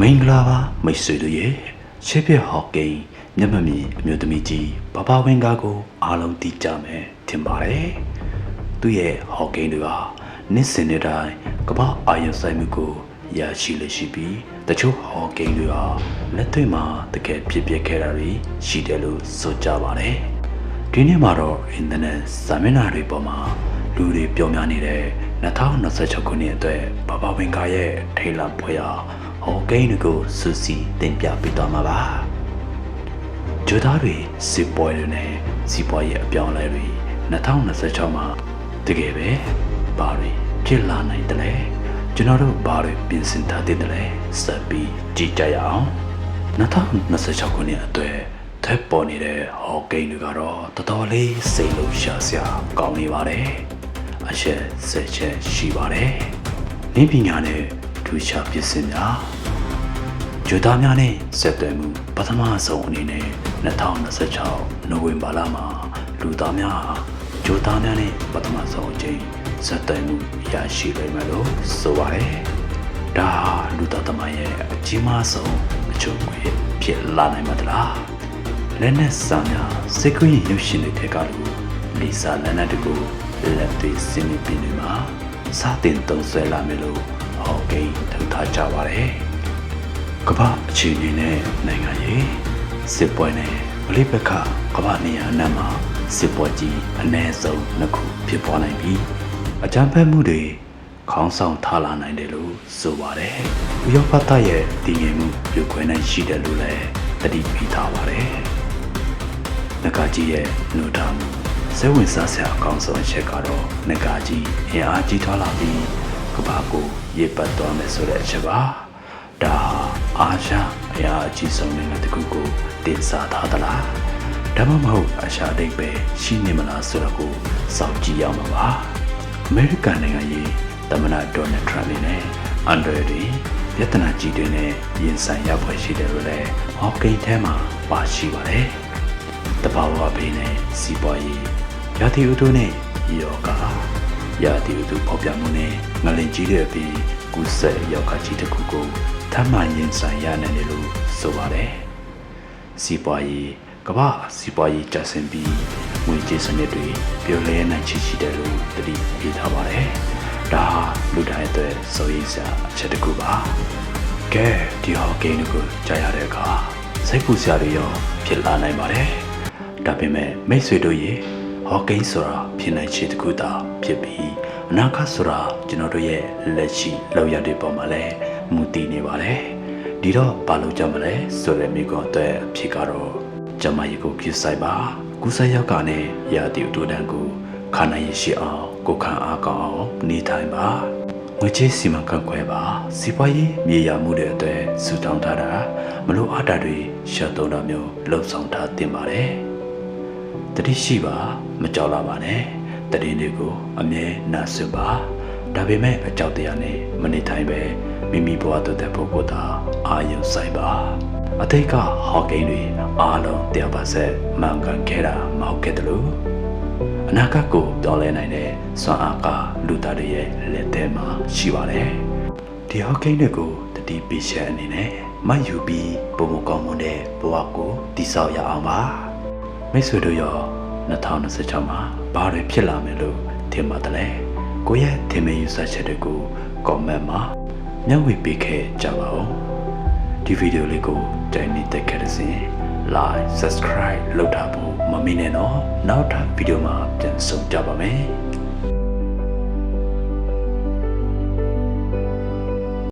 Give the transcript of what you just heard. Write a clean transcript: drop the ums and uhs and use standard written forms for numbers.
မင်္ဂလာပါမိတ်ဆွေတို့ရဲ့ချစ်ပြဟော့ကိန်းမျက်မှန်မြင်အမျိုးသမီးကြီးဘဘဝင်းကားကိုအားလုံးသိကြမယ်ထင်ပါတယ်သူရဲ့ဟော့ကိန်းတွေကနေ့စဉ်နေ့တိုင်းကမ္ဘာအာရုံစိုက်မှုကိုရရှိလရှိပြီးတချို့ဟော့ကိန်းတွေကလက်တွေ့မှာတကယ်ဖြစ်ပျက်ခဲ့တာတွေရှိတယ်လို့ဆိုကြပါတယ်ဒီနေ့မှာတော့အင်တာနက်စာမျက်နှာတွေပေါ်မှာလူတွေပြောများနေတဲ့2026ခုနှစ်အတွက်ဘဘဝင်းကားရဲ့ထိတ်လန့်ဖွယ်ရာဟောကိန်းတွေကိုစူးစီးတင်ပြပေးသွားမှာပါဂျိုသားတွေစစ်ပွဲတွေနဲ့စီးပွားရေးအပြောင်းအလဲတွေ2026မှာတကယ်ပဲဘာတွေဖြစ်လာနိုင်တယ်လဲကျွန်တော်တို့ဘာတွေပြင်ဆင်ထားသေးတယ်လဲစပ်ပြီးကြည့်ကြရအောင်2026ခုနှစ်အတွက်ထပ်ပေါ်နေတဲ့ဟောကိန်းတွေကတော့တော်တော်လေးစိတ်လုံးရှာစရာကောင်းနေပါတယ်အချက်ဆက်ချက်ရှိပါတယ်နည်းပညာနဲ့ထူးခြားပစ္စည်းများဂျိုသားများနဲ့ဆက်သွယ်မှုပထမဆုံးအနေနဲ့2026နိုဝင်ဘာလမှာလူသားများဂျိုသားများနဲ့ပထမဆုံးအကြိမ်ဆက်သွယ်မှုရရှိလိမ့်မယ်လို့ဆိုပါတယ်။ဒါလူသားသမိုင်းရဲ့အကြီးမားဆုံးအကျိုးငွေဖြစ်လာနိုင်မှာတလား။လက်နဲ့စာများစိတ်ကူးရင်ရုပ်ရှင်တွေထက်ကလို့လီစာလက်နက်တွေကိုလက်တွေစင်းနေပြီးနေမှာစတင်သုံးဆွဲလာမယ်လို့ဟောကိန်းထုတ်ထားကြပါတယ်။ကမ္ဘာအခြေအနေနဲ့နိုင်ငံရေးစစ်ပွဲနဲ့ပဋိပက္ခကမ္ဘာနေရာအနှံ့မှာစစ်ပွဲကြီးအနည်းဆုံးနှစ်ခုဖြစ်ပေါ်နိုင်ပြီးအကြမ်းဖက်မှုတွေခေါင်းဆောင်ထားလာနိုင်တယ်လို့ဆိုပါတယ်။ဥရောပသားရဲ့တည်ငြိမ်မှုပြုခွဲနိုင်ရှိတယ်လို့လည်းသတိပေးထားပါတယ်။နဂါကြီးရဲ့နှုတ်ထားမှုစိတ်ဝင်စားစရာအကောင်းဆုံးအချက်ကတော့နဂါကြီးအင်အားကြီးထွားလာပြီးကမ္ဘာကိုရေပတ်သွားမယ်ဆိုတဲ့အချက်ပါ။ဒါအာရှအရာအကြီးဆုံးနိုင်ငံတစ်ခုကိုတင်စားထားသလားဒါမှမဟုတ်အာရှဒိတ်ပဲရှိနေမလားဆိုတော့ကိုစောင့်ကြည့်ရမှာပါအမေရိကန်နိုင်ငံကြီးသမ္မတဒေါ်နယ်ထရမ့်နဲ့အန်ဒရဒီပြဿနာကြီးတွေနဲ့ရင်ဆိုင်ရဖွယ်ရှိတယ်လို့လည်းဟော့ကိန်းထဲမှာပါရှိပါတယ်တဘာဝဘေးနဲ့စီးပွားရေးရာသီဥတုနဲ့ယောဂရာသီဥတုပေါပြမှုနဲ့ငလင်ကြီးတွေပြီးကူးစက်ယောဂကြီးတစ်ခုကိုထပ်မံရင်ဆိုင်ရနိုင်တယ်လို့ဆိုပါတယ်စီးပွားရေးကမ္ဘာစီးပွားရေးကျဆင်းပြီးငွေကြေးစနစ်တွေပြောင်းလဲနိုင်ရှိတယ်လို့တတိပေးထားပါတယ်ဒါလူတိုင်းအတွက်စိုးရိမ်စရာအချက်တစ်ခုပါကဲဒီဟော့ကိန်းကိုကြားရတဲ့အခါစိတ်ပူစရာတွေရောဖြစ်လာနိုင်ပါတယ်ဒါပေမဲ့မိတ်ဆွေတို့ရေဟော့ကိန်းဆိုတာဖြစ်နိုင်ခြေတစ်ခုသာဖြစ်ပြီးအနာဂတ်ဆိုတာကျွန်တော်တို့ရဲ့လက်ရှိလောက်ရတဲ့ပုံမှာလည်းမူတည်နေပါတယ်ဒီတော့ဘာလို့ကြမလဲဆိုတဲ့မိကွန်အတွက်ဖြစ်ကတော့ကျမကြီးကိုကြည့်ဆိုင်ပါကုသရောက်ကနဲ့ရာသီဥတုတန်းကိုခန္ဓာရည်ရှိအောင်ကိုခံအားကောင်းအောင်နေထိုင်ပါငွေကြေးစီမံခန့်ခွဲပါစီးပွားရေးမြေယာမှုတွေအတွက်စူတောင်းထားတာမလိုအပ်တာတွေရှော့သုံးတာမျိုးလှုပ်ဆောင်ထားတင်ပါတယ်တတိရှိပါမကြောက်လာပါနဲ့တတိတွေကိုအမြဲနာဆွပါဒါပေမဲ့အကြောက်တရားနဲ့မနေထိုင်ပဲမိမိဘဝတည်တဲ့ပုဂ္ဂိုလ်သာအာရုံစိုက်ပါအတိတ်ကဟော့ကိန်းတွေအားလုံးတရားပါဆက်မှန်ကန်ခဲ့တာမဟုတ်ခဲ့တယ်လို့အနာဂတ်ကိုပြောင်းလဲနိုင်တဲ့စွမ်းအားကလူသားတွေရဲ့လက်ထဲမှာရှိပါတယ်ဒီဟော့ကိန်းတွေကိုတတိပိချက်အနေနဲ့မယူပြီးပုံမကောင်းမွန်တဲ့ဘဝကိုတည်ဆောက်ရအောင်ပါမိတ်ဆွေတို့ရော2026မှာဘာတွေဖြစ်လာမယ်လို့ထင်ပါတယ်လဲကိုယ့်ရဲ့ထင်မြင်ယူဆချက်တွေကို comment မှာမျှဝေပေးခဲ့ကြပါဦးဒီဗီဒီယိုလေးကိုတိုင်နေတဲ့ကြတဲ့စဉ် like subscribe လုပ်ထားဖို့မမေ့နဲ့နော်နောက်ထပ်ဗီဒီယိုမှာပြန်ဆုံကြပါမယ်